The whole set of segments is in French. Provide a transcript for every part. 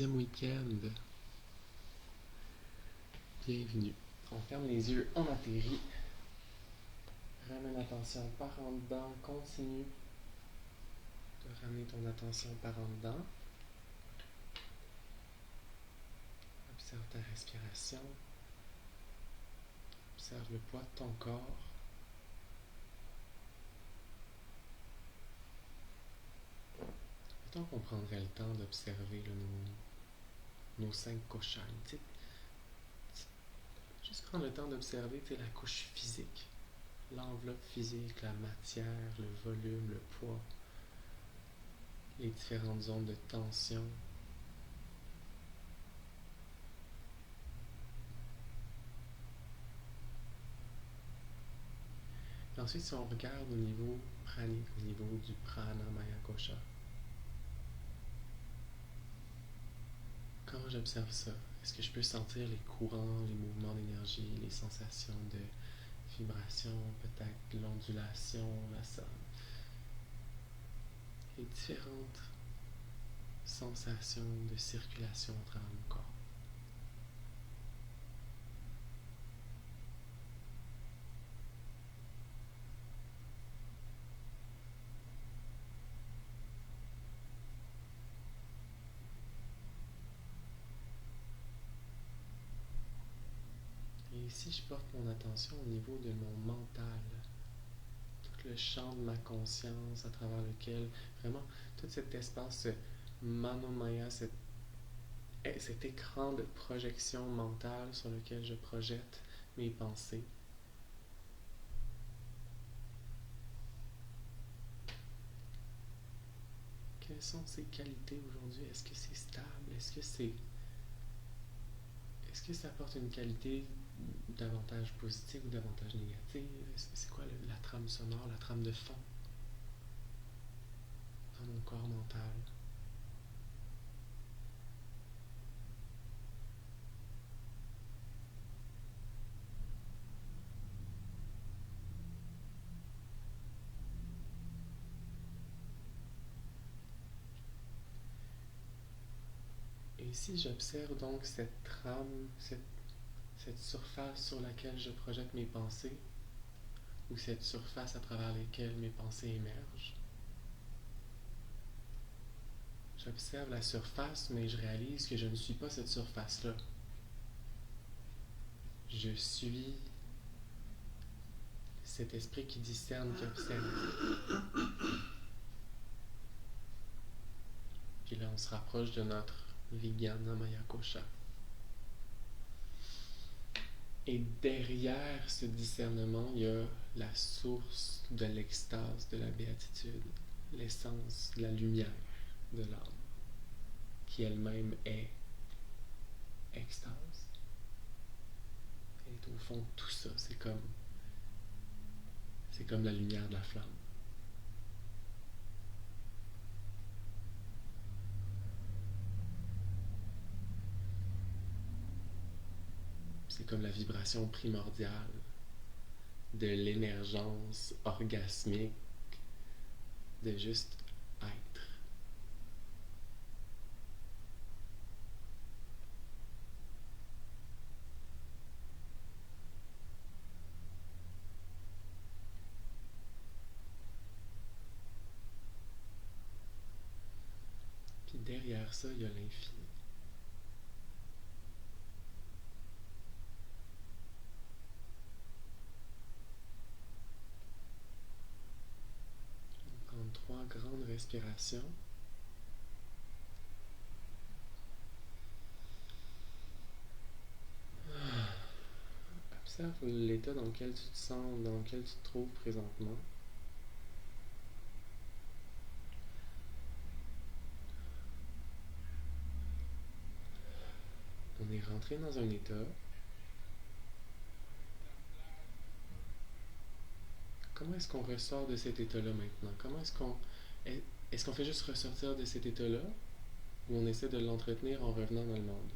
deuxième week-end. Bienvenue. On ferme les yeux, on atterrit. Ramène l'attention par en dedans. Continue de ramener ton attention par en dedans. Observe ta respiration. Observe le poids de ton corps. Mettons qu'on prendrait le temps d'observer nos 5 koshas. Juste prendre le temps d'observer la couche physique. L'enveloppe physique, la matière, le volume, le poids, les différentes zones de tension. Et ensuite, si on regarde au niveau pranique, au niveau du prana maya kosha, comment j'observe ça? Est-ce que je peux sentir les courants, les mouvements d'énergie, les sensations de vibration, peut-être l'ondulation, les différentes sensations de circulation à travers mon corps? Et si je porte mon attention au niveau de mon mental, tout le champ de ma conscience à travers lequel, vraiment, tout cet espace, ce manomaya, cet écran de projection mentale sur lequel je projette mes pensées. Quelles sont ces qualités aujourd'hui? Est-ce que c'est stable? Est-ce que ça apporte une qualité davantage positive ou davantage négative? C'est quoi la trame sonore, la trame de fond dans mon corps mental? Et si j'observe donc cette trame, cette surface sur laquelle je projette mes pensées, ou cette surface à travers laquelle mes pensées émergent, j'observe la surface, mais je réalise que je ne suis pas cette surface-là. Je suis cet esprit qui discerne, qui observe. Puis là, on se rapproche de notre Vijnana Maya Kosha. Et derrière ce discernement, il y a la source de l'extase, de la béatitude, l'essence, la lumière de l'âme, qui elle-même est extase. Et au fond, tout ça, c'est comme la lumière de la flamme. C'est comme la vibration primordiale de l'émergence orgasmique de juste être. Puis derrière ça, il y a l'infini. On va prendre 3 grandes respirations. Observe l'état dans lequel tu te sens, dans lequel tu te trouves présentement. On est rentré dans un état. Comment est-ce qu'on ressort de cet état-là maintenant? Est-ce qu'on fait juste ressortir de cet état-là ou on essaie de l'entretenir en revenant dans le monde?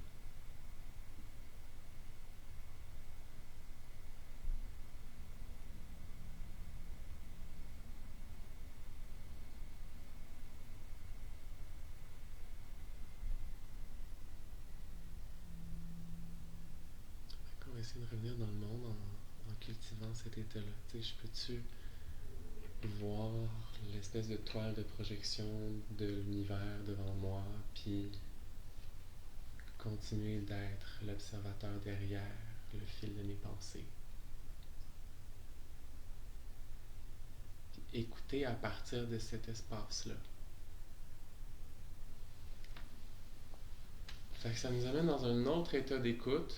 essayer de revenir dans le monde en cultivant cet état-là. Tu sais, je peux-tu voir l'espèce de toile de projection de l'univers devant moi, puis continuer d'être l'observateur derrière le fil de mes pensées. Puis écouter à partir de cet espace-là. Fait que ça nous amène dans un autre état d'écoute.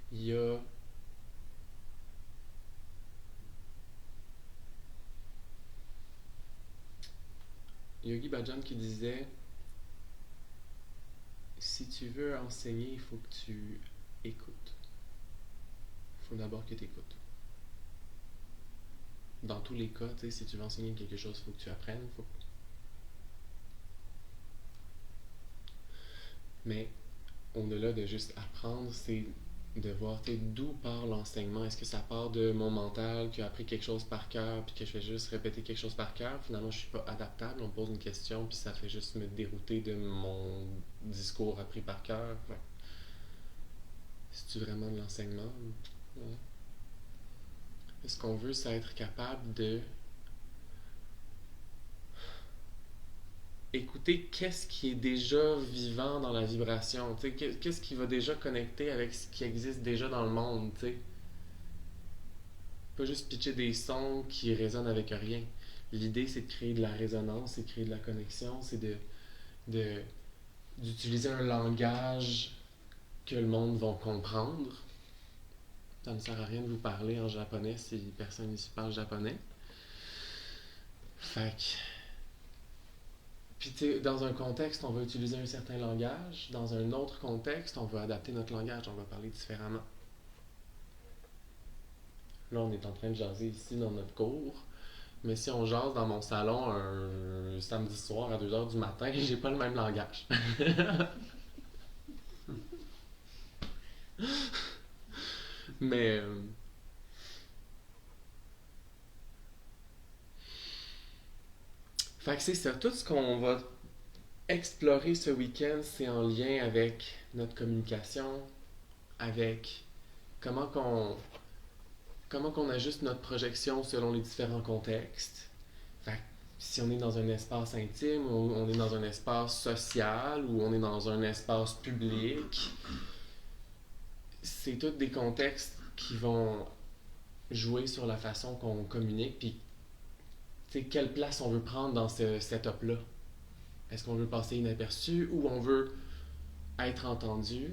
Il y a Yogi Bhajan qui disait si tu veux enseigner, il faut que tu écoutes. Il faut d'abord que tu écoutes. Dans tous les cas, si tu veux enseigner quelque chose, il faut que tu apprennes. Mais au-delà de juste apprendre, c'est de voir d'où part l'enseignement. Est-ce que ça part de mon mental qui a appris quelque chose par cœur puis que je fais juste répéter quelque chose par cœur? Finalement, je suis pas adaptable. On me pose une question puis ça fait juste me dérouter de mon discours appris par cœur. Ouais. C'est-tu vraiment de l'enseignement? Ouais. Ce qu'on veut, c'est être capable de écouter qu'est-ce qui est déjà vivant dans la vibration, qu'est-ce qui va déjà connecter avec ce qui existe déjà dans le monde, t'sais. Pas juste pitcher des sons qui résonnent avec rien. L'idée, c'est de créer de la résonance, c'est de créer de la connexion, c'est d'utiliser un langage que le monde va comprendre. Ça ne sert à rien de vous parler en japonais si personne ici parle japonais. Fait que... Puis, tu sais, dans un contexte, on va utiliser un certain langage. Dans un autre contexte, on va adapter notre langage. On va parler différemment. Là, on est en train de jaser ici dans notre cours. Mais si on jase dans mon salon un samedi soir à 2h du matin, j'ai pas le même langage. Mais... Fait que c'est ça. Tout ce qu'on va explorer ce week-end, c'est en lien avec notre communication, avec comment qu'on ajuste notre projection selon les différents contextes. Fait que si on est dans un espace intime, ou on est dans un espace social, ou on est dans un espace public, c'est tous des contextes qui vont jouer sur la façon qu'on communique, puis quelle place on veut prendre dans ce setup-là. Est-ce qu'on veut passer inaperçu ou on veut être entendu?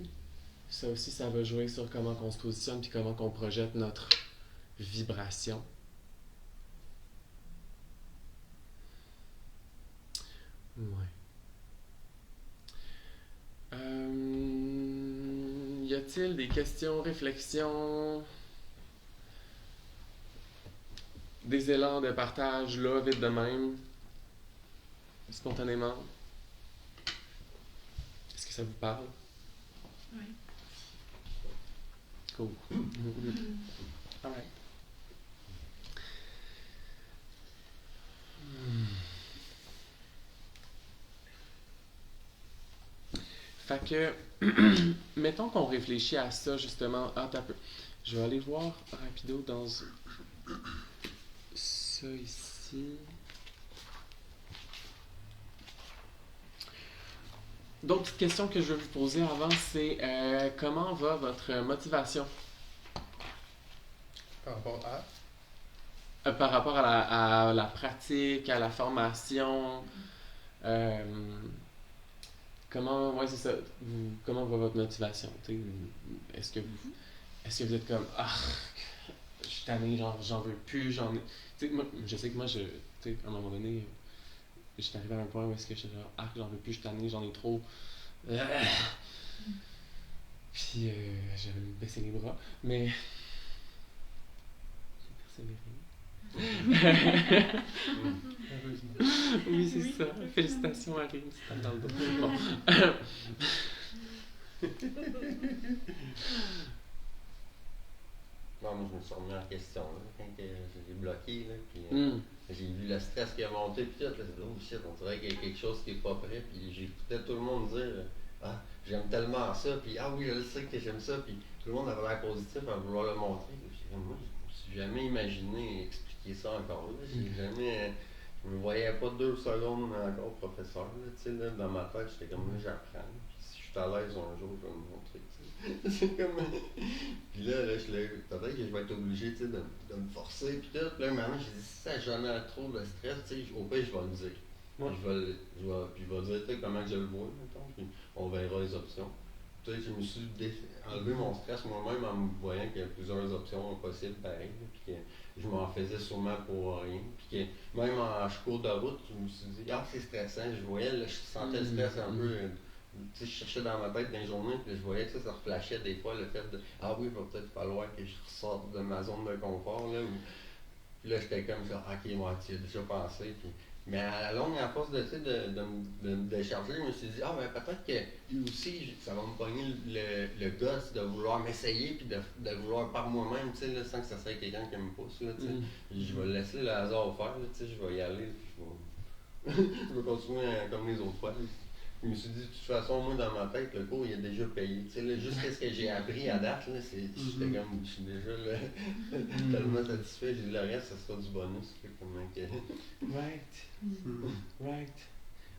Ça aussi, ça va jouer sur comment on se positionne puis comment on projette notre vibration. Ouais. Y a-t-il des questions, réflexions, des élans de partage là, vite de même, spontanément? Est-ce que ça vous parle? Oui. Cool. All right. Fait que, mettons qu'on réfléchit à ça justement. Ah, t'as peu. Je vais aller voir rapido dans ça ici. D'autres petites questions que je veux vous poser avant, c'est comment va votre motivation? Par rapport à? Par rapport à la pratique, à la formation. Comment, ouais, c'est ça. Comment va votre motivation? Est-ce que vous êtes comme je suis tanné, j'en veux plus, moi, je sais que moi, à un moment donné, j'étais arrivé à un point où est-ce que j'étais genre j'en veux plus, je suis tanné, j'en ai trop. Puis j'avais baissé les bras, mais j'ai persévéré. Oui, c'est ça. Félicitations, Arim, c'est dans le dos. Bon. Non, moi, je me suis remis en question, là, quand j'ai bloqué, là, puis... J'ai vu le stress qui a monté, puis tout, là, c'est oh shit, on dirait qu'il y a quelque chose qui est pas prêt, puis j'écoutais tout le monde dire, ah, j'aime tellement ça, puis ah oui, je sais que j'aime ça, puis tout le monde avait l'air positif à vouloir le montrer. Moi, je me suis jamais imaginé expliquer ça encore, là. J'ai jamais, je me voyais pas 2 secondes encore professeur, là, tu sais, là, dans ma tête, j'étais comme là, j'apprends, puis si je suis à l'aise un jour, je vais me montrer, tu sais. C'est comme. Puis là, peut-être que je vais être obligé de me forcer. Puis là, maintenant, j'ai dit, si ça génère trop de stress, au pire, je vais le dire. Ouais. Puis je vais dire comment je le vois, mettons, puis on verra les options. Tu sais, je me suis enlevé mon stress moi-même en me voyant qu'il y a plusieurs options possibles, pareil, puis que je m'en faisais sûrement pour rien. Puis que même en cours de route, je me suis dit, ah, c'est stressant. Je voyais, là, je sentais le stress un peu. Tu sais, je cherchais dans ma tête dans les journées, puis je voyais que ça reflashait des fois le fait de ah oui, il va peut-être falloir que je ressorte de ma zone de confort. Là, puis là, j'étais comme ça, ok, moi, tu y as déjà pensé. Puis, mais à la longue, à force de me décharger, je me suis dit, ah ben peut-être que lui aussi, ça va me pogner le gosse de vouloir m'essayer, puis de vouloir par moi-même, tu sais, sans que ça soit quelqu'un qui me pousse. Là, tu sais. Je vais laisser le hasard faire, là, tu sais, je vais y aller, puis je vais continuer comme les autres fois. Là. Je me suis dit, de toute façon, moi, dans ma tête, le cours, il est déjà payé. Tu sais, là, juste ce que j'ai appris à date, là, j'étais comme, je suis déjà là, tellement satisfait. J'ai dit, le reste, ça sera du bonus. Right.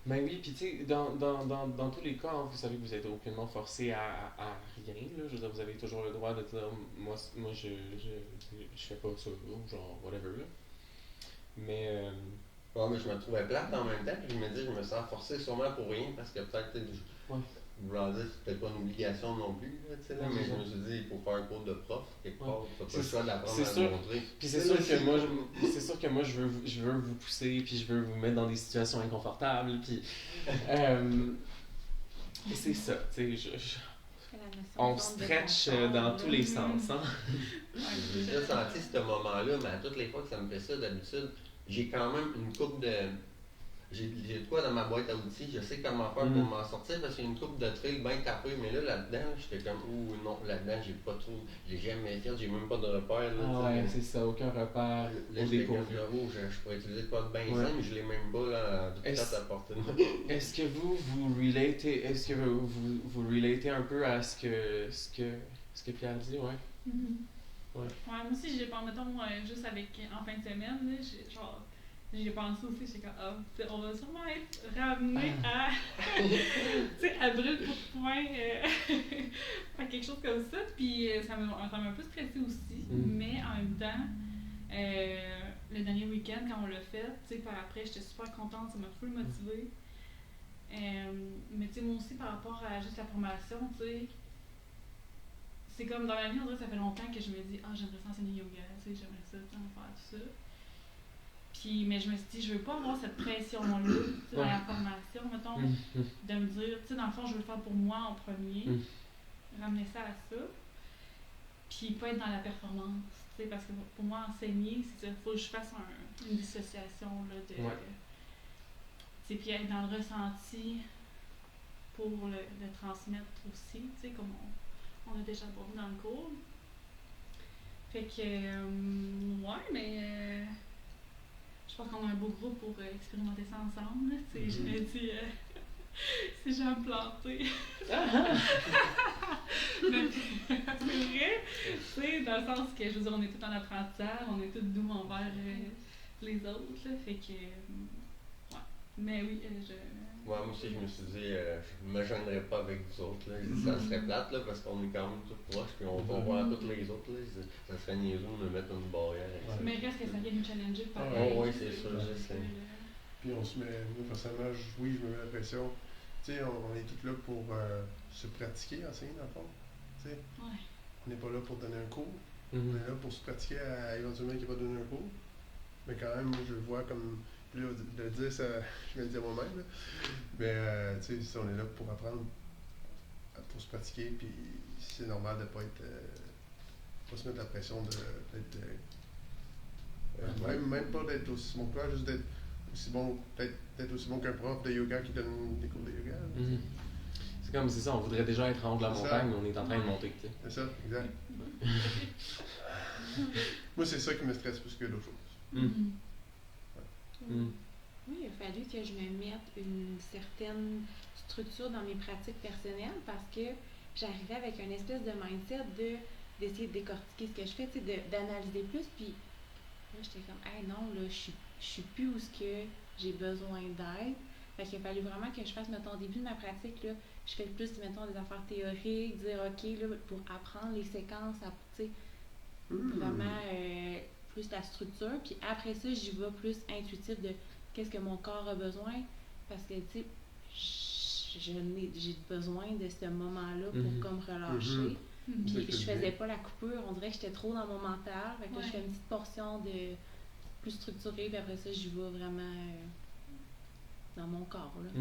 Ben oui, puis tu sais, dans tous les cas, hein, vous savez que vous êtes aucunement forcé à rien, là. Je veux dire, vous avez toujours le droit de dire, moi je fais pas ça, ou genre, whatever, là. Mais, Ouais, mais je me trouvais plate en même temps, puis je me dis, je me sens forcé sûrement pour rien, parce que peut-être, ouais. vouloir dire, c'est peut-être pas une obligation non plus, là, tu sais, là, mais je me suis dit, il faut faire un cours de prof, quelque part, t'as pas le choix d'apprendre à le montrer. Puis c'est sûr que moi, je veux vous pousser, puis je veux vous mettre dans des situations inconfortables, puis et c'est ça, tu sais, on stretch dans tous les sens, hein. J'ai déjà senti ce moment-là, mais à toutes les fois que ça me fait ça, d'habitude, j'ai quand même une coupe de... J'ai de quoi dans ma boîte à outils, je sais comment faire pour m'en sortir parce qu'il y a une coupe de trail bien tapée, mais là-dedans, j'étais comme, ouh non, là-dedans, j'ai pas trop, j'ai jamais fait, j'ai même pas de repère. Là, ah ouais, c'est ça, aucun repère. Là, j'étais comme, je pourrais utiliser de quoi de bien simple, mais je l'ai même pas là, tout à portée de main. Est-ce que vous relatez un peu à ce que Pierre dit, ouais? Ouais. Ouais, moi aussi, j'ai pas, mettons, juste avec, en fin de semaine, là, j'ai pensé aussi, j'étais comme, on va sûrement être ramené à, tu sais, à brûle pour point, à quelque chose comme ça, puis ça m'a un peu stressé aussi, mais en même temps, le dernier week-end, quand on l'a fait, tu sais, par après, j'étais super contente, ça m'a full motivée, mais tu sais, moi aussi, par rapport à juste la formation, tu sais, c'est comme dans ma vie, on dirait que ça fait longtemps que je me dis, j'aimerais ça enseigner yoga, tu sais, j'aimerais ça, faire tout ça. Puis, mais je me suis dit, je veux pas avoir cette pression-là dans la formation, mettons, de me dire, tu sais, dans le fond, je veux le faire pour moi en premier, ramener ça à ça, puis pas être dans la performance, tu sais, parce que pour moi, enseigner, c'est ça, il faut que je fasse une dissociation, là, de... tu sais, puis être dans le ressenti pour le transmettre aussi, tu sais, comme on a déjà abordé dans le cours. Fait que, ouais, mais... je pense qu'on a un beau groupe pour expérimenter ça ensemble. Je me dis, si j'ai à me planter. Mais c'est vrai, tu sais, dans le sens que, je veux dire, on est tous en apprentissage, on est tous doux envers les autres, là, fait que, ouais. Mais oui, moi aussi, je me suis dit, je ne me gênerais pas avec vous autres. Là. Ça serait plate là, parce qu'on est quand même tous proches, puis on va voir tous les autres. Là. Ça serait niaiseux de me mettre une barrière. Mais reste que ça vient nous challenger par oui, c'est sûr, je sais. Puis on se met, moi personnellement, je me mets la pression. Tu sais, on est tous là pour se pratiquer, enseigner dans le fond. Tu sais, on n'est pas là pour donner un cours. On est là pour se pratiquer à éventuellement qu'il va donner un cours. Mais quand même, moi, je le vois comme. Là, de le dire, ça, je vais le dire moi-même. Là. Mais, tu sais, on est là pour apprendre, pour se pratiquer, puis c'est normal de ne pas être. Pas se mettre la pression d'être. Même pas d'être aussi bon que toi, juste d'être aussi bon, peut-être aussi bon qu'un prof de yoga qui donne des cours de yoga. C'est comme, c'est ça, on voudrait déjà être en haut de la montagne, mais on est en train de monter, tu sais. C'est ça, exact. Moi, c'est ça qui me stresse plus que d'autres choses. Oui, il a fallu que je me mette une certaine structure dans mes pratiques personnelles parce que j'arrivais avec une espèce de mindset d'essayer de décortiquer ce que je fais, d'analyser plus. Puis là, j'étais comme, hey non, là, je suis plus où ce que j'ai besoin d'aide. Fait qu'il a fallu vraiment que je fasse, mettons, au début de ma pratique, là, je fais plus, mettons, des affaires théoriques, dire, OK, là, pour apprendre les séquences, tu sais, vraiment plus la structure. Puis après ça, j'y vais plus intuitif de qu'est-ce que mon corps a besoin. Parce que, tu sais, j'ai besoin de ce moment-là pour comme relâcher. Puis je faisais pas la coupure, on dirait que j'étais trop dans mon mental. Fait que là, je fais une petite portion de plus structurée, puis après ça, j'y vais vraiment dans mon corps, là.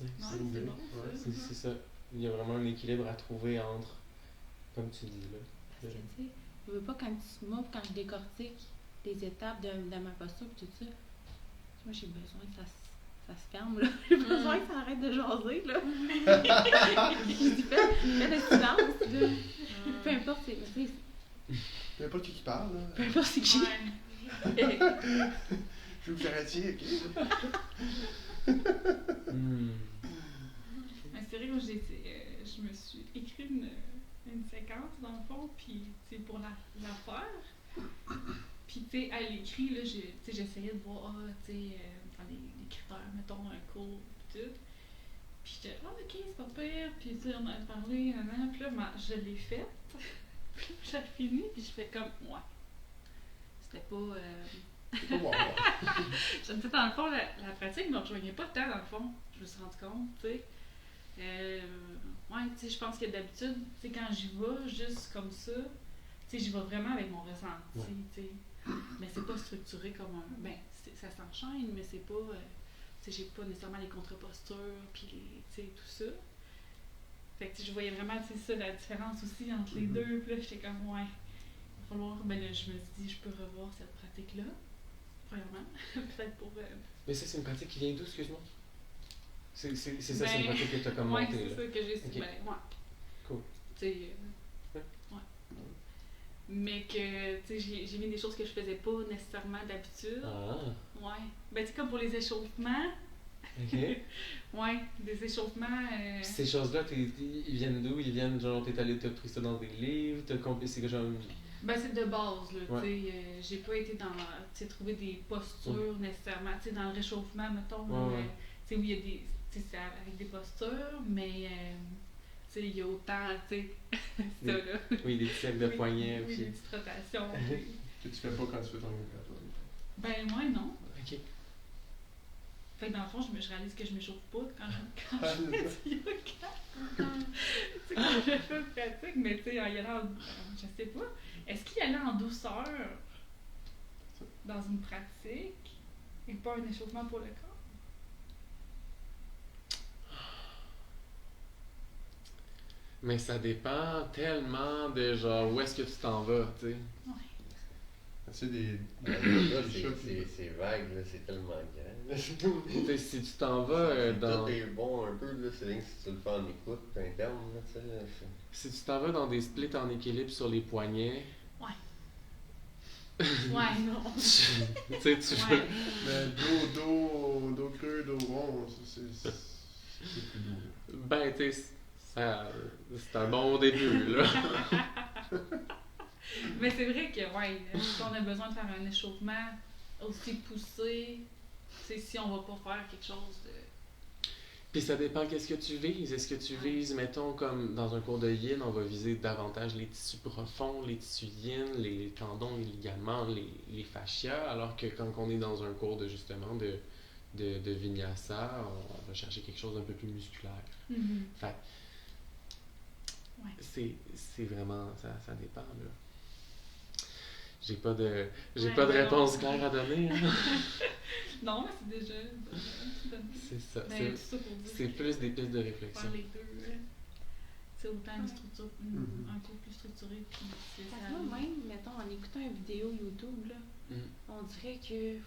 C'est ça. Il y a vraiment un équilibre à trouver entre, comme tu dis, là. Parce que, tu sais, je veux pas quand je décortique les étapes de ma posture et tout ça, moi, j'ai besoin que ça se ferme, là. J'ai besoin que ça arrête de jaser, là. Je dis, fais le silence, là. Peu importe, peu importe qui parle, là. Peu importe c'est qui. Je veux que vous arrêtiez, OK? C'est vrai que je me suis écrit une séquence, dans le fond, puis c'est pour la faire. Puis, tu sais, à l'écrit, là, j'essayais de voir, tu sais, dans les critères, mettons, un cours, puis tout. Puis j'étais, OK, c'est pas pire. Puis, tu sais, on a parlé, puis là, je l'ai faite. Puis j'ai fini, puis je fais comme, ouais. C'était pas... Je me disais, dans le fond, la pratique me rejoignait pas tant, dans le fond. Je me suis rendu compte, tu sais. Ouais, tu sais, je pense que d'habitude, tu sais, quand j'y vais, juste comme ça, tu sais, j'y vais vraiment avec mon ressenti, tu sais. Mais c'est pas structuré comme un... Ben, ça s'enchaîne, mais c'est pas... tu sais, j'ai pas nécessairement les contre-postures, puis tu sais, tout ça. Fait que je voyais vraiment, tu sais, ça, la différence aussi entre les deux. Puis là, j'étais comme, ouais, il va falloir... Ben là, je me suis dit, je peux revoir cette pratique-là, premièrement. Peut-être pour... Mais ça, c'est une pratique qui vient d'où, excuse-moi? C'est ça, c'est une pratique que tu as comme montée, c'est ça que j'ai... Okay. Ben, ouais. Cool. Tu sais... ouais. Mais que, tu sais, j'ai mis des choses que je faisais pas nécessairement d'habitude. Ouais. Ben, tu sais, comme pour les échauffements. OK. Ouais, des échauffements... Ces choses-là, ils viennent d'où? Ils viennent, genre, t'as pris ça dans des livres? C'est que genre... Ben, c'est de base, là, tu sais. J'ai pas été dans, tu sais, trouver des postures nécessairement. Tu sais, dans le réchauffement, mettons, tu sais, où il y a des... Tu sais, c'est avec des postures, mais... tu sais, il y a autant, tu sais, ça, là. Oui, des petits sacs de poignets. Oui, des petites rotations. Que tu fais pas quand tu fais ton yoga, toi? Ben, moi, non. OK. Fait que dans le fond, je réalise que je m'échauffe pas quand je fais du yoga. Tu sais, quand je fais une pratique, mais tu sais, y aller en... Je sais pas. Est-ce qu'il y allait en douceur dans une pratique et pas un échauffement pour le corps? Mais ça dépend tellement de genre où est-ce que tu t'en vas, tu sais. Ouais. C'est c'est vague, là, c'est tellement grand. Si tu t'en vas dans... Tout est bon un peu, là, c'est rien que si tu le fais en écoute interne, là, tu sais. Si tu t'en vas dans des splits en équilibre sur les poignets... Ouais, non. Tu sais, tu veux... Mais dos creux, dos rond, c'est plus doux. Ben, tu sais, c'est un bon début, là. Mais c'est vrai que, ouais, si on a besoin de faire un échauffement aussi poussé, c'est si on va pas faire quelque chose de... Puis ça dépend qu'est-ce que tu vises. Est-ce que tu vises, mettons, comme dans un cours de yin, on va viser davantage les tissus profonds, les tissus yin, les tendons, les ligaments, les fascias, alors que quand on est dans un cours de, justement, de vinyasa, on va chercher quelque chose d'un peu plus musculaire. Fait c'est vraiment... Ça dépend, là. J'ai pas de réponse claire à donner. Hein. Non, mais c'est déjà... C'est ça. Ben, c'est plus des pistes de réflexion. Faire les deux. C'est autant une structure, un cours plus structuré. Puis moi, même, mettons, en écoutant une vidéo YouTube, là, on dirait que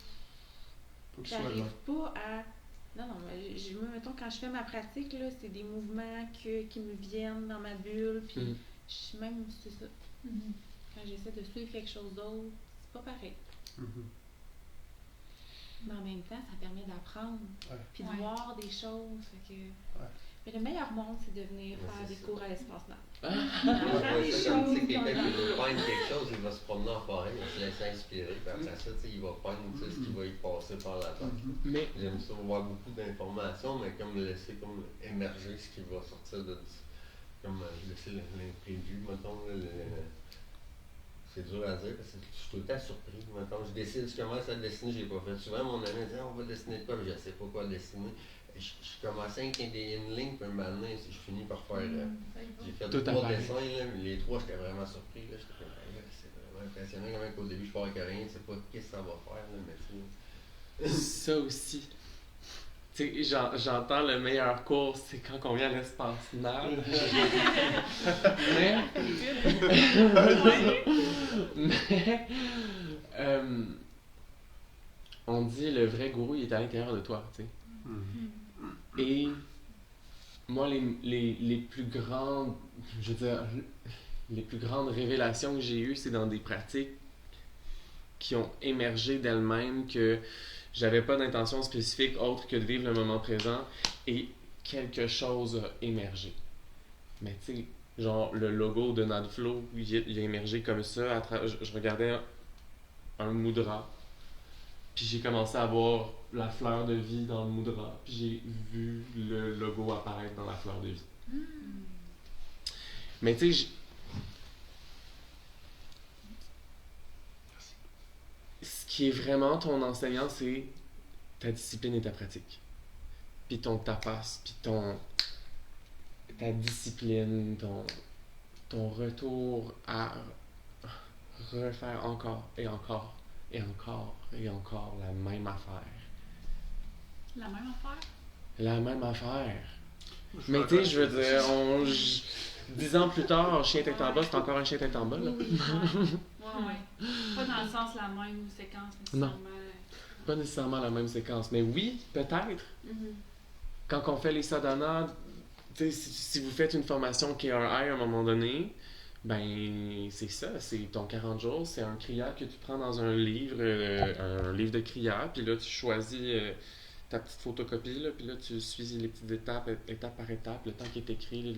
j'arrive pas à... Non, mais mettons, quand je fais ma pratique, là, c'est des mouvements qui me viennent dans ma bulle, puis même, c'est ça. Quand j'essaie de suivre quelque chose d'autre, c'est pas pareil. Mais en même temps, ça permet d'apprendre. Puis de voir des choses. Fait que... Mais le meilleur monde, c'est de venir faire des cours à l'espace nord. Faire des choses. Quelqu'un qui veut peindre quelque chose, il va se promener en forêt, il va se laisser inspirer. Puis après ça, il va peindre ce qui va y passer par la tête. Mais j'aime ça, voir beaucoup d'informations, mais comme laisser comme émerger ce qui va sortir de... Comme laisser l'imprévu, mettons. C'est dur à dire parce que je suis tout le temps surpris. Mettons, je commence à dessiner, j'ai pas fait. Souvent, mon ami dit on va dessiner de quoi, mais je sais pas quoi dessiner. Je commençais avec une ligne, puis maintenant, je finis par faire. J'ai fait 3 dessins, là, mais les 3, j'étais vraiment surpris. Là, j'étais comme, c'est vraiment impressionnant. Quand même qu'au début, je pars avec rien, je sais pas qu'est-ce que ça va faire, là, mais ça aussi. Tu sais, j'entends le meilleur cours, c'est quand on vient à l'espace nord. mais on dit le vrai gourou, il est à l'intérieur de toi, tu sais. Et moi, les plus grandes, je veux dire, les plus grandes révélations que j'ai eues, c'est dans des pratiques qui ont émergé d'elles-mêmes, que j'avais pas d'intention spécifique autre que de vivre le moment présent, et quelque chose a émergé. Mais tu sais, genre le logo de Nadflow, il a émergé comme ça. Je regardais un mudra, puis j'ai commencé à voir la fleur de vie dans le mudra, puis j'ai vu le logo apparaître dans la fleur de vie. Mais tu sais, ce qui est vraiment ton enseignant, c'est ta discipline et ta pratique. Puis ton tapas, puis ta discipline, ton retour à refaire encore et encore et encore et encore la même affaire. La même affaire? La même affaire. Mais tu sais, je veux dire, 10 ans plus tard, chien tête en bas, c'est encore un chien tête en bas, là. Ouais. Pas dans le sens la même séquence, nécessairement. Non. Pas nécessairement la même séquence, mais oui, peut-être. Quand on fait les sadhanas, si vous faites une formation KRI à un moment donné, ben c'est ça, c'est ton 40 jours, c'est un kriya que tu prends dans un livre de kriya, puis là tu choisis ta petite photocopie, là, puis là tu suis les petites étapes par étape, le temps qui est écrit,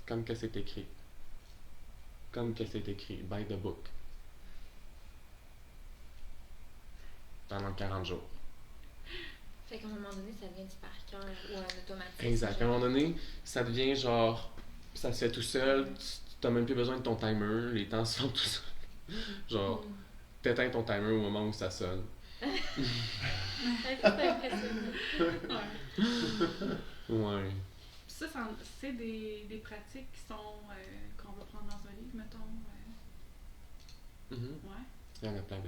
comme que c'est écrit. Comme que c'est écrit, by the book. Pendant 40 jours. Fait qu'à un moment donné, ça devient du par cœur ou un automatisme. Exact. À un moment donné, ça devient genre, ça se fait tout seul, tu n'as même plus besoin de ton timer, les temps se font tout seuls. Genre, t'éteins ton timer au moment où ça sonne. C'est impressionnant. Ouais. Ça, c'est des pratiques qui sont qu'on va prendre dans un livre, mettons. Ouais. Il y en a plein.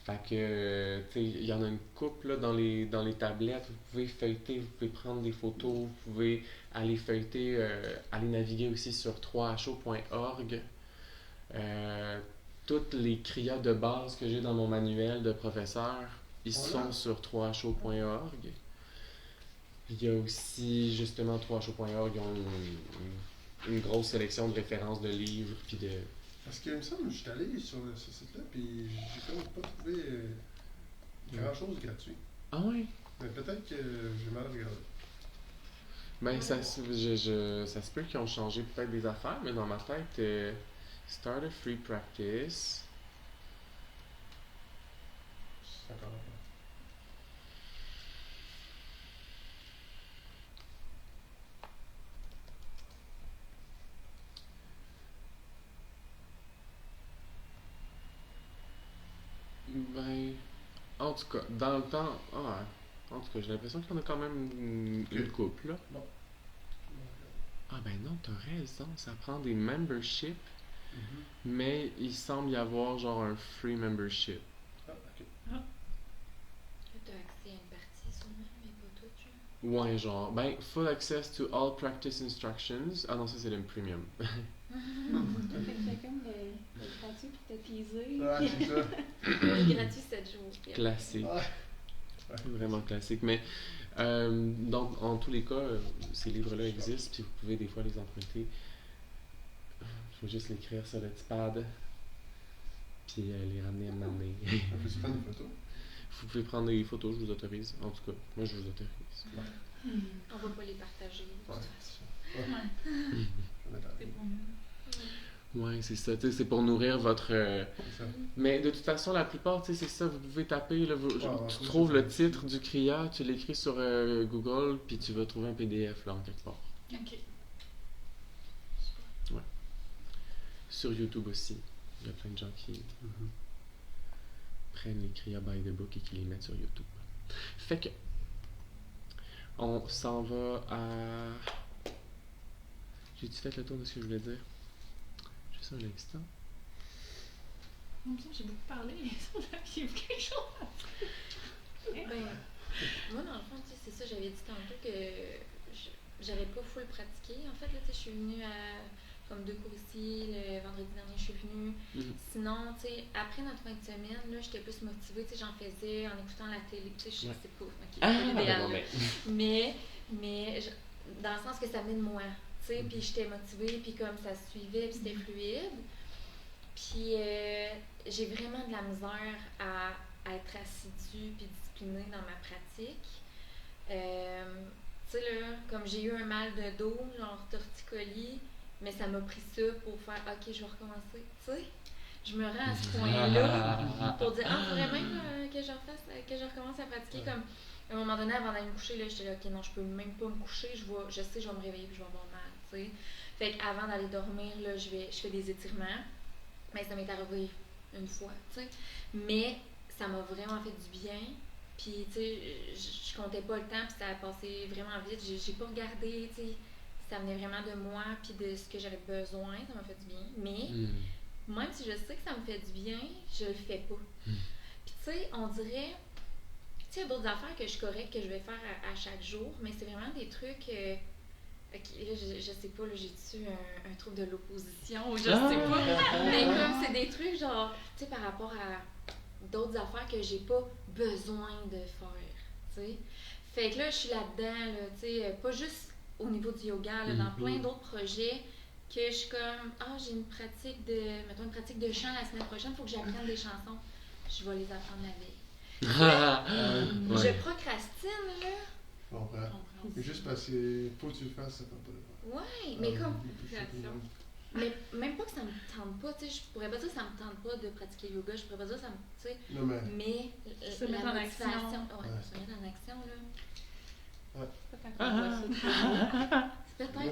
Fait que, tu sais, il y en a une couple là, dans les tablettes. Vous pouvez feuilleter, vous pouvez prendre des photos, vous pouvez aller feuilleter, aller naviguer aussi sur 3ho.org. Toutes les kriyas de base que j'ai dans mon manuel de professeur, ils sont sur 3ho.org. Il y a aussi, justement, 3ho.org, ils ont une grosse sélection de références de livres, puis de... Parce qu'il me semble que je suis allé sur ce site-là, puis j'ai comme pas trouvé grand-chose gratuit. Ah ouais? Mais peut-être que j'ai mal regardé. Ben, ça se peut qu'ils ont changé peut-être des affaires, mais dans ma tête, start a free practice. C'est encore là. Ben, en tout cas, dans le temps, en tout cas, j'ai l'impression qu'il y en a quand même une couple, là. Non. Ah ben non, t'as raison, ça prend des memberships, mais il semble y avoir genre un free membership. Ah, ok. Là, t'as accès à une partie sûrement, mais pas toute, genre. Ouais, genre, ben, full access to all practice instructions. Ah non, ça c'est le premium. Fait que c'est comme le gratuit pour te teaser. Ouais, c'est ça. Le gratuit 7 jours. Classique. Ouais. Vraiment classique. Mais, donc, en tous les cas, ces livres-là existent, puis vous pouvez des fois les emprunter. Il faut juste l'écrire sur le petit pad, puis les ramener à m'amener. On peut se prendre une photo? Vous pouvez prendre des photos, je vous autorise. En tout cas, moi, je vous autorise. On va pas les partager. De toute façon. C'est pour nous. Ouais, c'est ça. C'est pour nourrir votre... Mais de toute façon, la plupart, c'est ça. Vous pouvez taper, là, tu trouves le titre du CRIA, tu l'écris sur Google, puis tu vas trouver un PDF, là, en quelque part. OK. Ouais. Sur YouTube aussi. Il y a plein de gens qui prennent les CRIA by the book et qui les mettent sur YouTube. Fait que on s'en va à... J'ai-tu fait le tour de ce que je voulais dire? Juste un instant. Moi, j'ai beaucoup parlé. J'ai vu quelque chose. Ben, moi, dans le fond, c'est ça, j'avais dit tantôt que j'avais pas full pratiqué. En fait, là, je suis venue à comme 2 cours ici. Le vendredi dernier, je suis venue. Sinon, tu sais, après notre fin de semaine, là, j'étais plus motivée. Tu sais, j'en faisais en écoutant la télé. Tu sais, je sais pas. L'idéal. Mais dans le sens que ça venait de moi. Tu sais, puis j'étais motivée, puis comme ça suivait, puis c'était fluide. Puis j'ai vraiment de la misère à être assidue puis disciplinée dans ma pratique. Tu sais, là, comme j'ai eu un mal de dos, genre torticolis, mais ça m'a pris ça pour faire « Ok, je vais recommencer. » Tu sais, je me rends à ce point-là pour dire « Ah, faudrait même que je recommence à pratiquer. » Comme à un moment donné, avant d'aller me coucher, là, j'étais là « Ok, non, je peux même pas me coucher. Je sais, je vais me réveiller puis je vais avoir mal. » Tu sais. Fait qu'avant d'aller dormir, là, je fais des étirements. Mais ça m'est arrivé une fois, tu sais. Mais ça m'a vraiment fait du bien. Puis, tu sais, je comptais pas le temps, puis ça a passé vraiment vite. J'ai pas regardé, tu sais. Ça venait vraiment de moi, puis de ce que j'avais besoin. Ça m'a fait du bien. Mais, même si je sais que ça me fait du bien, je le fais pas. Puis, tu sais, on dirait... Tu sais, il y a d'autres affaires que je suis correcte, que je vais faire à chaque jour. Mais c'est vraiment des trucs... Ok, là, je sais pas, là, j'ai-tu un trouble de l'opposition ou je sais pas. Mais comme c'est des trucs, genre, tu sais, par rapport à d'autres affaires que j'ai pas besoin de faire, tu sais. Fait que là, je suis là-dedans, là, tu sais, pas juste au niveau du yoga, là, dans plein d'autres projets que je suis comme, j'ai une pratique de chant la semaine prochaine, faut que j'apprenne des chansons. Je vais les apprendre la veille. Je procrastine, là. Je comprends. Mais juste parce que faut que tu le fasses, ça tente pas de le faire. Ouais, mais comme. Mais même pas que ça me tente pas, tu sais, je pourrais pas dire que ça me tente pas de pratiquer le yoga, je pourrais pas dire que ça me. Tu sais. Non, mais se mettre en action. Se mettre en action, là. Ouais. Peut-être. Moi,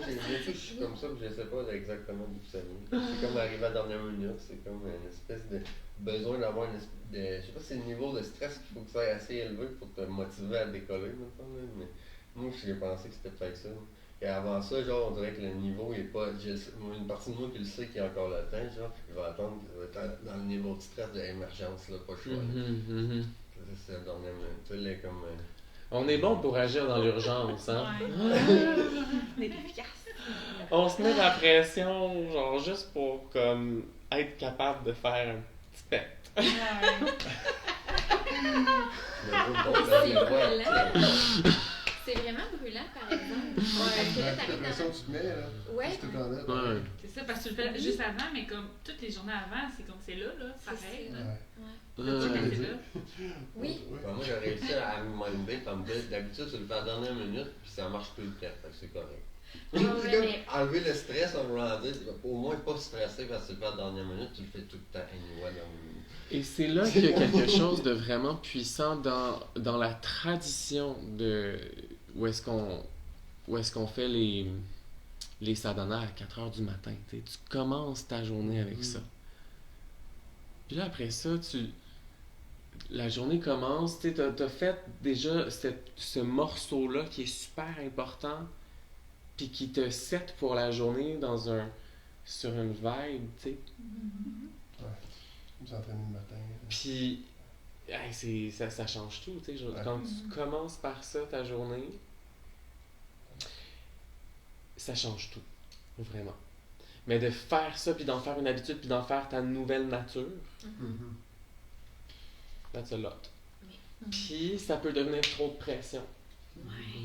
je suis comme ça, mais je sais pas exactement d'où ça vient. C'est comme arriver à la dernière minute, c'est comme une espèce de besoin d'avoir une espèce de. Je sais pas si c'est le niveau de stress qu'il faut que ça soit assez élevé pour te motiver à décoller, maintenant, mais moi, j'ai pensé que c'était peut-être ça. Et avant ça, genre, on dirait que le niveau est pas. Une partie de moi qui le sait qu'il y a encore le temps, genre, je vais attendre dans le niveau de stress d'émergence, là, pas chaud. C'est la dernière minute. Tu sais, comme. On est bon pour agir dans l'urgence, hein? On est efficace. On se met la pression, genre, juste pour, comme, être capable de faire un petit pet. C'est vraiment brûlant, par exemple. Parce que là, la pression que tu te mets, là. Ouais. C'est ça, parce que tu le fais juste avant, mais comme toutes les journées avant, c'est là, pareil. Oui. Moi, j'ai réussi à me minder, comme d'habitude, tu le fais à la dernière minute, puis ça marche tout le temps, fait que c'est correct. Enlever le stress, on va dire, au moins pas stressé parce que tu le fais à la dernière minute, tu le fais tout le temps, anyway, Et c'est là qu'il y a quelque chose de vraiment puissant dans la tradition de où est-ce qu'on fait les sadhanas à 4h du matin. Tu commences ta journée avec ça. Puis là, après ça, la journée commence, tu as fait déjà ce morceau-là qui est super important, puis qui te set pour la journée sur une vibe, tu sais. Vous entraînez le matin. Puis, ça change tout, tu sais. Quand tu commences par ça, ta journée, ça change tout, vraiment. Mais de faire ça, puis d'en faire une habitude, puis d'en faire ta nouvelle nature, that's a lot. Puis, ça peut devenir trop de pression.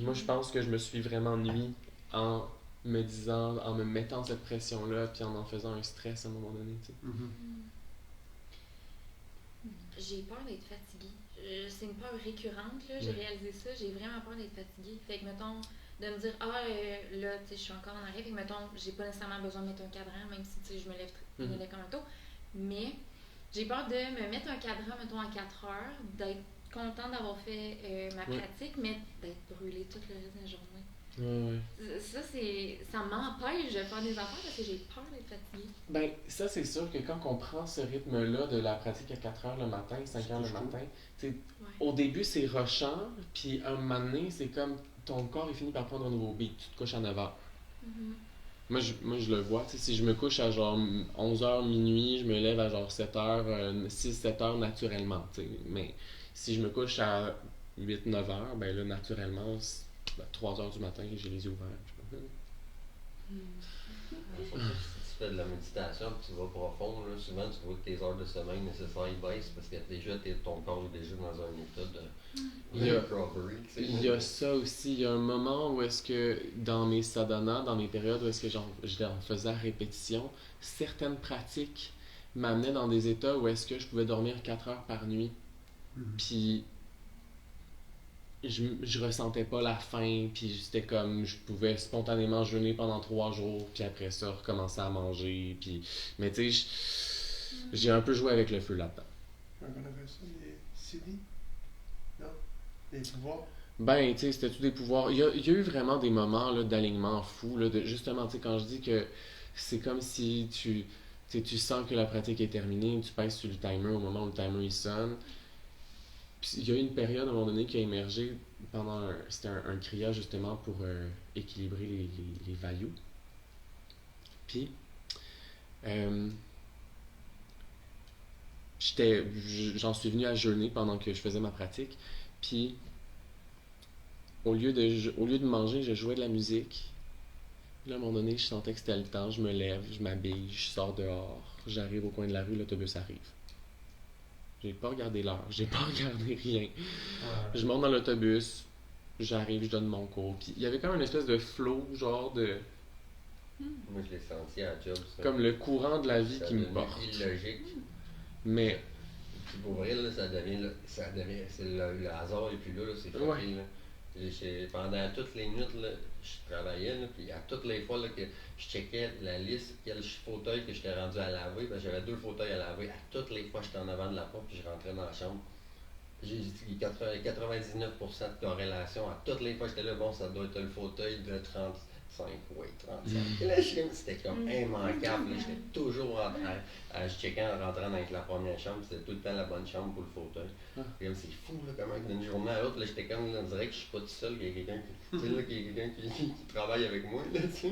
Moi, je pense que je me suis vraiment nuit en me mettant cette pression-là, puis en faisant un stress à un moment donné, tu sais. J'ai peur d'être fatiguée. c'est une peur récurrente, là, j'ai réalisé ça, j'ai vraiment peur d'être fatiguée. Fait que, mettons, de me dire, là, tu sais, je suis encore en arrêt, fait que, mettons, j'ai pas nécessairement besoin de mettre un cadran, même si, tu sais, je me lève comme un tôt. Mais j'ai peur de me mettre un cadran, mettons, à 4 heures, d'être contente d'avoir fait ma pratique, mais d'être brûlée tout le reste de la journée. Ça m'empêche de faire des affaires parce que j'ai peur d'être fatiguée. Ben, ça, c'est sûr que quand on prend ce rythme-là de la pratique à 4 heures le matin, 5 heures le matin, au début, c'est rushant, puis un moment donné, c'est comme ton corps est fini par prendre un nouveau beat. Tu te couches à 9 heures. Moi, je le vois. Si je me couche à genre 11h, minuit, je me lève à genre 7h, 6-7 heures naturellement. T'sais. Mais si je me couche à 8-9 heures, ben là, naturellement, 3h du matin, j'ai les yeux ouverts. Si tu fais de la méditation et tu vas profond, là, souvent tu vois que tes heures de sommeil nécessaires ils baissent parce que déjà ton corps est déjà dans un état de recovery. Il y a ça aussi. Il y a un moment où est-ce que dans mes sadhanas, dans mes périodes où est-ce que j'en faisais à répétition, certaines pratiques m'amenaient dans des états où est-ce que je pouvais dormir 4 heures par nuit. Puis je ressentais pas la faim, puis c'était comme je pouvais spontanément jeûner pendant 3 jours, puis après ça recommencer à manger, puis mais tu sais j'ai un peu joué avec le feu là-dedans. On avait ça, les Siddhi? Non? Les pouvoirs? Ben, tu sais, c'était tous des pouvoirs. Il y a eu vraiment des moments là, d'alignement fou, là, justement, tu sais, quand je dis que c'est comme si tu sens que la pratique est terminée, tu pèses sur le timer au moment où le timer il sonne. Puis il y a eu une période à un moment donné qui a émergé c'était un kriya justement pour équilibrer les vayus. Puis j'en suis venu à jeûner pendant que je faisais ma pratique. Puis au lieu de manger, je jouais de la musique. Puis là, à un moment donné, je sentais que c'était le temps, je me lève, je m'habille, je sors dehors, j'arrive au coin de la rue, l'autobus arrive. J'ai pas regardé l'heure, j'ai pas regardé rien. Je monte dans l'autobus, j'arrive, je donne mon cours. Puis il y avait comme une espèce de flow, genre de... Moi, je l'ai senti à la job. Ça. Comme le courant de la vie qui me porte. C'est illogique. Mais... Puis pour vrai, là, ça devient c'est le hasard et puis là, c'est fucké, là. Pendant toutes les minutes, là, je travaillais, là, puis à toutes les fois là, que je checkais la liste, quel fauteuil que j'étais rendu à laver, ben, j'avais 2 fauteuils à laver. À toutes les fois, j'étais en avant de la porte, puis je rentrais dans la chambre. J'ai 99% de corrélation. À toutes les fois, j'étais là, bon, ça doit être le fauteuil de 35, oui, 35. Et là, c'était comme immanquable. Là, j'étais toujours je checkais en rentrant dans la première chambre, c'était tout le temps la bonne chambre pour le fauteuil. Comme c'est fou, là, comment d'une journée à l'autre, là, j'étais comme, là, on dirait que je suis pas tout seul, qu'il y a quelqu'un qui travaille avec moi, là, tu sais.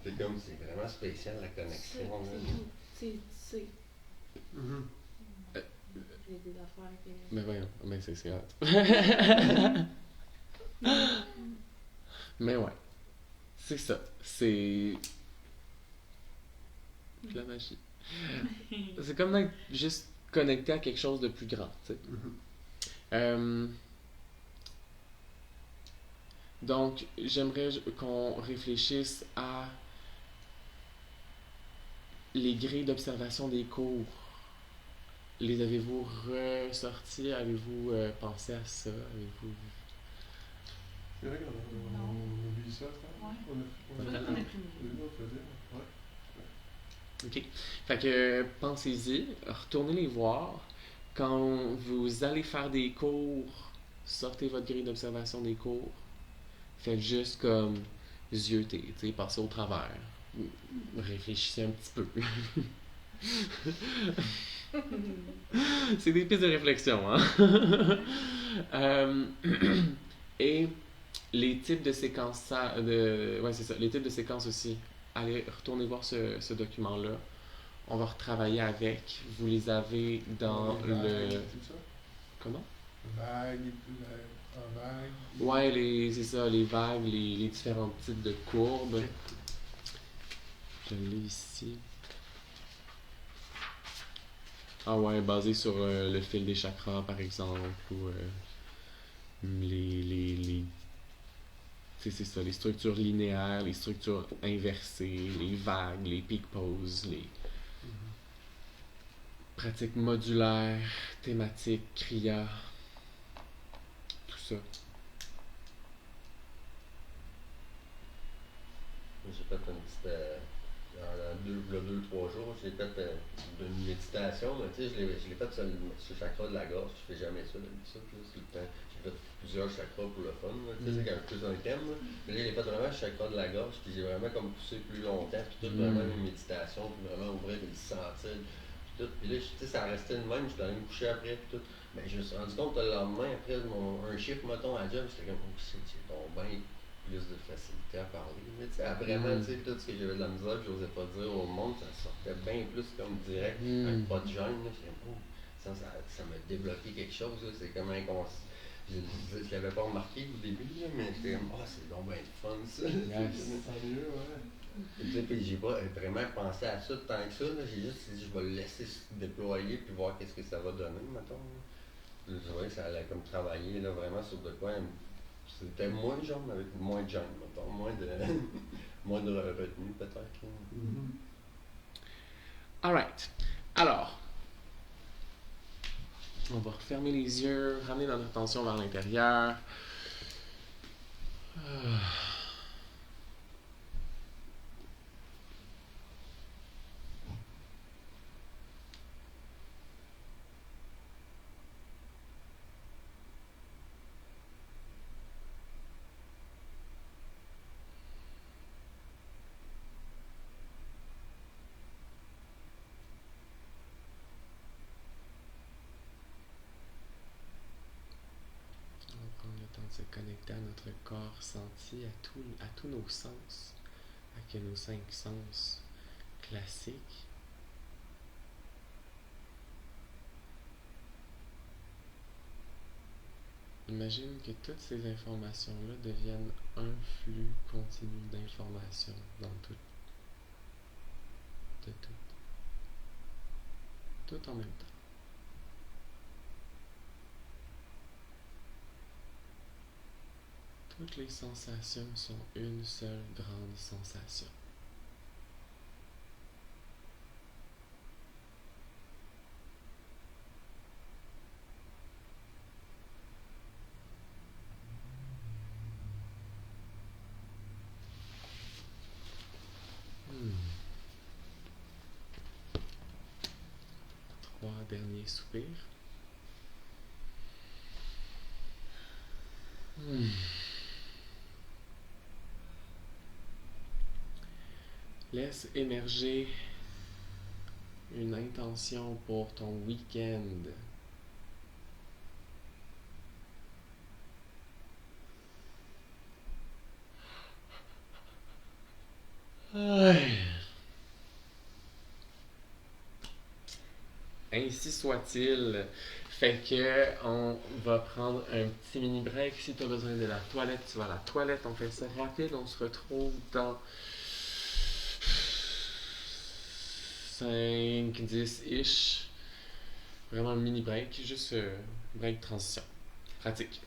C'est comme, c'est vraiment spécial, la connexion. C'est des affaires que... Mais voyons, mais c'est hâte. Mais ouais, c'est ça, c'est de la magie. C'est comme d'être juste connecté à quelque chose de plus grand, tu sais. Donc, j'aimerais qu'on réfléchisse à les grilles d'observation des cours. Les avez-vous ressortis? Avez-vous pensé à ça? Avez-vous... C'est vrai qu'on oublie ça, ça. On a pris OK. Fait que pensez-y, retournez les voir. Quand vous allez faire des cours, sortez votre grille d'observation des cours. Faites juste comme zioter, tu sais, passez au travers. Réfléchissez un petit peu. C'est des pistes de réflexion, hein? Et les types de séquences, c'est ça, les types de séquences aussi. Allez, retournez voir ce document-là. On va retravailler avec. Vous les avez dans le... Comment? Vague. Ouais, c'est ça, les vagues, les différents types de courbes. Je l'ai ici. Ah ouais, basé sur le fil des chakras, par exemple, ou c'est ça, les structures linéaires, les structures inversées, les vagues, les peak poses, les pratiques modulaires, thématiques, kriya, ça? J'ai fait une petite. Dans 2-3 jours, j'ai fait une méditation, mais tu sais, je l'ai fait sur le chakra de la gorge. Je fais jamais ça d'habitude. C'est le temps. J'ai fait plusieurs chakras pour le fun. Tu sais, c'est quand même plus un thème. Là. Mais là, j'ai fait vraiment le chakra de la gorge, puis j'ai vraiment comme poussé plus longtemps, puis tout vraiment une méditation, puis vraiment ouvrir et le sentir. Puis là, tu sais, ça restait de même, j'étais allé me coucher après, puis tout. Mais je me suis rendu compte le lendemain, après un chiffre, mettons, à job, j'étais comme, oh, c'est donc bien plus de facilité à parler. Mais tu sais, vraiment, tu sais, tout ce que j'avais de la misère, que j'osais pas dire au monde, ça sortait bien plus comme direct, avec pas de gêne. J'étais comme, oh, ça m'a débloqué quelque chose, là. C'est comme inconscient. Je l'avais pas remarqué au début, là, mais j'étais comme, oh, c'est donc bien fun, ça. Tant mieux, ouais. Puis j'ai pas vraiment pensé à ça tant que ça. J'ai juste dit, je vais le laisser se déployer puis voir qu'est-ce que ça va donner, mettons. Je voyais que ça allait comme travailler là, vraiment sur de quoi. C'était moins de gens, mais avec moins de gêne, mettons. Moins de, moins de retenue, peut-être. Alright. Alors, on va refermer les yeux, ramener notre attention vers l'intérieur. Se connecter à notre corps senti, à tous nos sens, avec nos 5 sens classiques. Imagine que toutes ces informations-là deviennent un flux continu d'informations dans tout. De tout. Tout en même temps. Toutes les sensations sont une seule grande sensation. Trois derniers soupirs. Laisse émerger une intention pour ton week-end. Ainsi soit-il. Fait que on va prendre un petit mini break. Si tu as besoin de la toilette, tu vas à la toilette. On fait ça rapide. On se retrouve dans 5-10-ish. Vraiment un mini break. Juste break transition. Pratique.